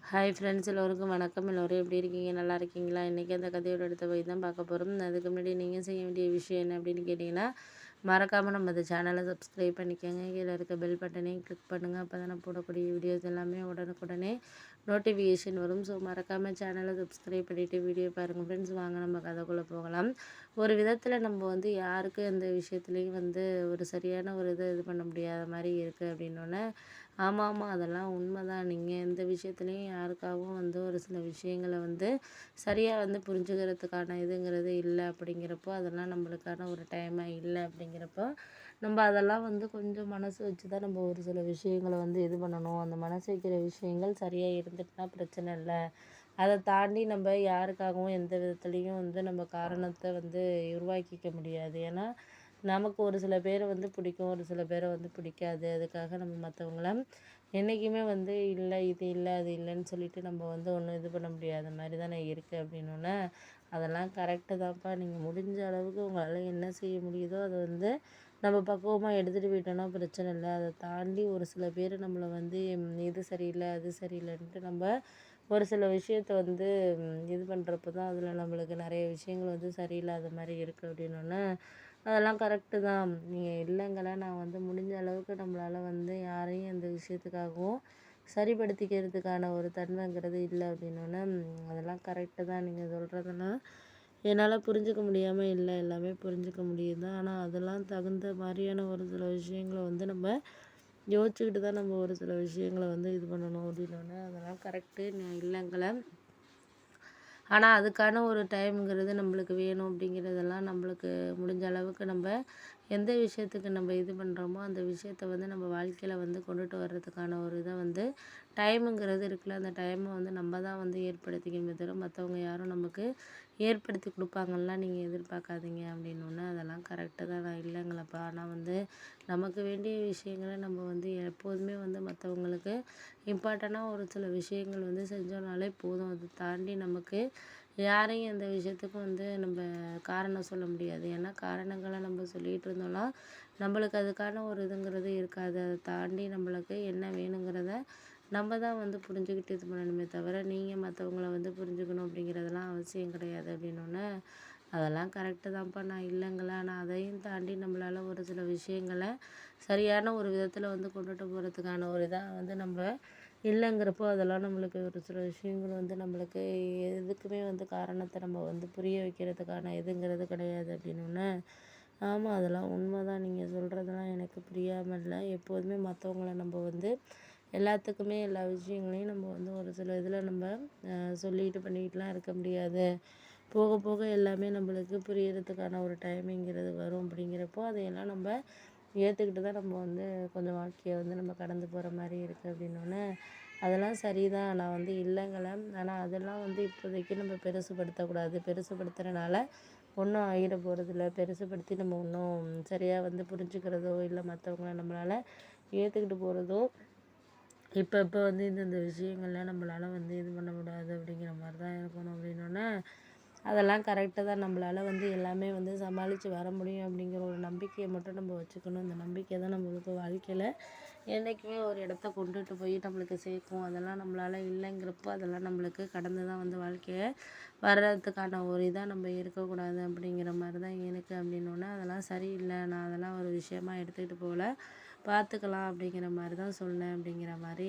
Hi friends, எல்லோருக்கும் வணக்கம். எல்லோரும் எப்படி இருக்கீங்க? நல்லா இருக்கீங்களா? இன்றைக்கி அந்த கதையோட அடுத்த போய் தான் பார்க்க போகிறோம். அதுக்கு முன்னாடி நீங்கள் செய்ய வேண்டிய விஷயம் என்ன அப்படின்னு கேட்டிங்கன்னா, மறக்காமல் நம்ம இந்த சேனலை சப்ஸ்கிரைப் பண்ணிக்கோங்க. கீழே இருக்க பெல் பட்டனையும் கிளிக் பண்ணுங்கள். அப்போ தான் நான் போடக்கூடிய வீடியோஸ் எல்லாமே உடனுக்குடனே நோட்டிஃபிகேஷன் வரும். ஸோ மறக்காமல் சேனலை சப்ஸ்கிரைப் பண்ணிவிட்டு வீடியோ பாருங்கள் ஃப்ரெண்ட்ஸ். வாங்க நம்ம கதைக்குள்ளே போகலாம். ஒரு விதத்தில் நம்ம யாருக்கும் எந்த விஷயத்துலேயும் ஒரு சரியான ஒரு இது பண்ண முடியாத மாதிரி இருக்குது அப்படின்னோடனே, ஆமாம் அதெல்லாம் உண்மைதான். நீங்கள் எந்த விஷயத்துலையும் யாருக்காகவும் ஒரு சில விஷயங்களை சரியாக புரிஞ்சுக்கிறதுக்கான இதுங்கிறது இல்லை அப்படிங்கிறப்போ, அதெல்லாம் நம்மளுக்கான ஒரு டைமாக இல்லை அப்படிங்கிறப்போ, நம்ம அதெல்லாம் கொஞ்சம் மனசு வச்சு தான் நம்ம ஒரு சில விஷயங்களை இது பண்ணணும். அந்த மனசு வைக்கிற விஷயங்கள் சரியாக இருந்துட்டுனா பிரச்சனை இல்லை. அதை தாண்டி நம்ம யாருக்காகவும் எந்த விதத்துலேயும் நம்ம காரணத்தை உருவாக்கிக்க முடியாது. ஏன்னா நமக்கு ஒரு சில பேரை பிடிக்கும், ஒரு சில பேரை பிடிக்காது. அதுக்காக நம்ம மற்றவங்கள என்றைக்குமே இல்லை இது இல்லை அது இல்லைன்னு சொல்லிட்டு நம்ம ஒன்றும் இது பண்ண முடியாத மாதிரி தானே இருக்குது அப்படின்னோடனே, அதெல்லாம் கரெக்டு தான்ப்பா. நீங்கள் முடிஞ்ச அளவுக்கு உங்களால் என்ன செய்ய முடியுதோ அதை நம்ம பக்குவமாக எடுத்துகிட்டு போயிட்டோன்னா பிரச்சனை இல்லை. அதை தாண்டி ஒரு சில பேர் நம்மளை இது சரியில்லை அது சரியில்லைன்ட்டு நம்ம ஒரு சில விஷயத்த இது பண்ணுறப்ப தான் அதில் நம்மளுக்கு நிறைய விஷயங்கள் சரியில்லாத மாதிரி இருக்குது அப்படின்னோடனே, அதெல்லாம் கரெக்டு தான். நீங்கள் இல்லைங்கள, நான் முடிஞ்ச அளவுக்கு நம்மளால் யாரையும் எந்த விஷயத்துக்காகவும் சரிப்படுத்திக்கிறதுக்கான ஒரு தன்மைங்கிறது இல்லை அப்படின்னோடனே, அதெல்லாம் கரெக்டு தான் நீங்கள் சொல்கிறதெல்லாம் என்னால் புரிஞ்சுக்க முடியாமல் இல்லை, எல்லாமே புரிஞ்சுக்க முடியுது. ஆனால் அதெல்லாம் தகுந்த மாதிரியான ஒரு சில விஷயங்களை நம்ம யோசிச்சுக்கிட்டு தான் நம்ம ஒரு சில விஷயங்களை இது பண்ணணும் அப்படின்னோடனே, அதெல்லாம் கரெக்டு இல்லைங்கள. ஆனால் அதுக்கான ஒரு டைம்ங்கிறது நம்மளுக்கு வேணும் அப்படிங்கிறதெல்லாம் நம்மளுக்கு முடிஞ்ச அளவுக்கு நம்ம எந்த விஷயத்துக்கு நம்ம இது பண்ணுறோமோ அந்த விஷயத்த நம்ம வாழ்க்கையில் கொண்டுட்டு வர்றதுக்கான ஒரு இதை டைமுங்கிறது இருக்குல்ல, அந்த டைமை நம்ம தான் ஏற்படுத்திக்கணுமே தவிர மற்றவங்க யாரும் நமக்கு ஏற்படுத்தி கொடுப்பாங்கலாம் நீங்கள் எதிர்பார்க்காதீங்க அப்படின்னோடனே, அதெல்லாம் கரெக்டு தான். நான் இல்லைங்களப்பா. ஆனால் நமக்கு வேண்டிய விஷயங்களை நம்ம எப்போதுமே மற்றவங்களுக்கு இம்பார்ட்டண்ட்டாக ஒரு சில விஷயங்கள் செஞ்சோம்னாலே போதும். அதை தாண்டி நமக்கு யாரையும் எந்த விஷயத்துக்கும் நம்ம காரணம் சொல்ல முடியாது. ஏன்னா காரணங்களை நம்ம சொல்லிகிட்டு இருந்தோம்னா நம்மளுக்கு அதுக்கான ஒரு இதுங்கிறது இருக்காது. அதை தாண்டி நம்மளுக்கு என்ன வேணுங்கிறத நம்ம தான் புரிஞ்சுக்கிட்டு இது பண்ணணுமே தவிர, நீங்கள் மற்றவங்கள புரிஞ்சுக்கணும் அப்படிங்கிறதெல்லாம் அவசியம் கிடையாது அப்படின்னோடனே, அதெல்லாம் கரெக்டு தான்ப்பா. நான் இல்லைங்களா. ஆனால் அதையும் தாண்டி நம்மளால் ஒரு சில விஷயங்களை சரியான ஒரு விதத்தில் கொண்டுட்டு போகிறதுக்கான ஒரு இதாக நம்ம இல்லைங்கிறப்போ, அதெல்லாம் நம்மளுக்கு ஒரு சில விஷயங்கள் நம்மளுக்கு எதுக்குமே காரணத்தை நம்ம புரிய வைக்கிறதுக்கான இதுங்கிறது கிடையாது அப்படின்னோடனே, ஆமாம் அதெல்லாம் உண்மை தான். நீங்கள் சொல்கிறதெல்லாம் எனக்கு புரியாமல் இல்லை. எப்போதுமே மற்றவங்கள நம்ம எல்லாத்துக்குமே எல்லா விஷயங்களையும் நம்ம ஒரு சில இதில் நம்ம சொல்லிட்டு பண்ணிக்கிட்டுலாம் இருக்க முடியாது. போக போக எல்லாமே நம்மளுக்கு புரியறதுக்கான ஒரு டைமிங்கிறது வரும். அப்படிங்கிறப்போ அதையெல்லாம் நம்ம ஏற்றுக்கிட்டு தான் நம்ம கொஞ்சம் வாழ்க்கையை நம்ம கடந்து போகிற மாதிரி இருக்குது அப்படின்னோடனே, அதெல்லாம் சரிதான். நான் இல்லைங்கள. ஆனால் அதெல்லாம் இப்போதைக்கு நம்ம பெருசுப்படுத்தக்கூடாது. பெருசுப்படுத்துறனால ஒன்றும் ஆகிட போகிறதில்ல. பெருசுப்படுத்தி நம்ம ஒன்றும் சரியாக புரிஞ்சுக்கிறதோ இல்லை மற்றவங்கள நம்மளால் ஏற்றுக்கிட்டு போகிறதோ இப்போ இந்த விஷயங்கள்லாம் நம்மளால் இது பண்ண முடியாது அப்படிங்கிற மாதிரி தான் இருக்கணும் அப்படின்னோடனே, அதெல்லாம் கரெக்டு தான். நம்மளால் எல்லாமே சமாளித்து வர முடியும் அப்படிங்கிற ஒரு நம்பிக்கையை மட்டும் நம்ம வச்சுக்கணும். இந்த நம்பிக்கை தான் நம்மளுக்கு வாழ்க்கையில் என்றைக்குமே ஒரு இடத்த கொண்டுட்டு போய் நம்மளுக்கு சேர்க்கும். அதெல்லாம் நம்மளால் இல்லைங்கிறப்போ அதெல்லாம் நம்மளுக்கு கடந்து தான் வாழ்க்கையை வர்றதுக்கான ஒரு இதாக நம்ம இருக்கக்கூடாது அப்படிங்கிற மாதிரி தான் எனக்கு அப்படின்னோடனே, அதெல்லாம் சரியில்லை. நான் அதெல்லாம் ஒரு விஷயமா எடுத்துக்கிட்டு போகல. பார்த்துக்கலாம் அப்படிங்கிற மாதிரி தான் சொன்னேன் அப்படிங்கிற மாதிரி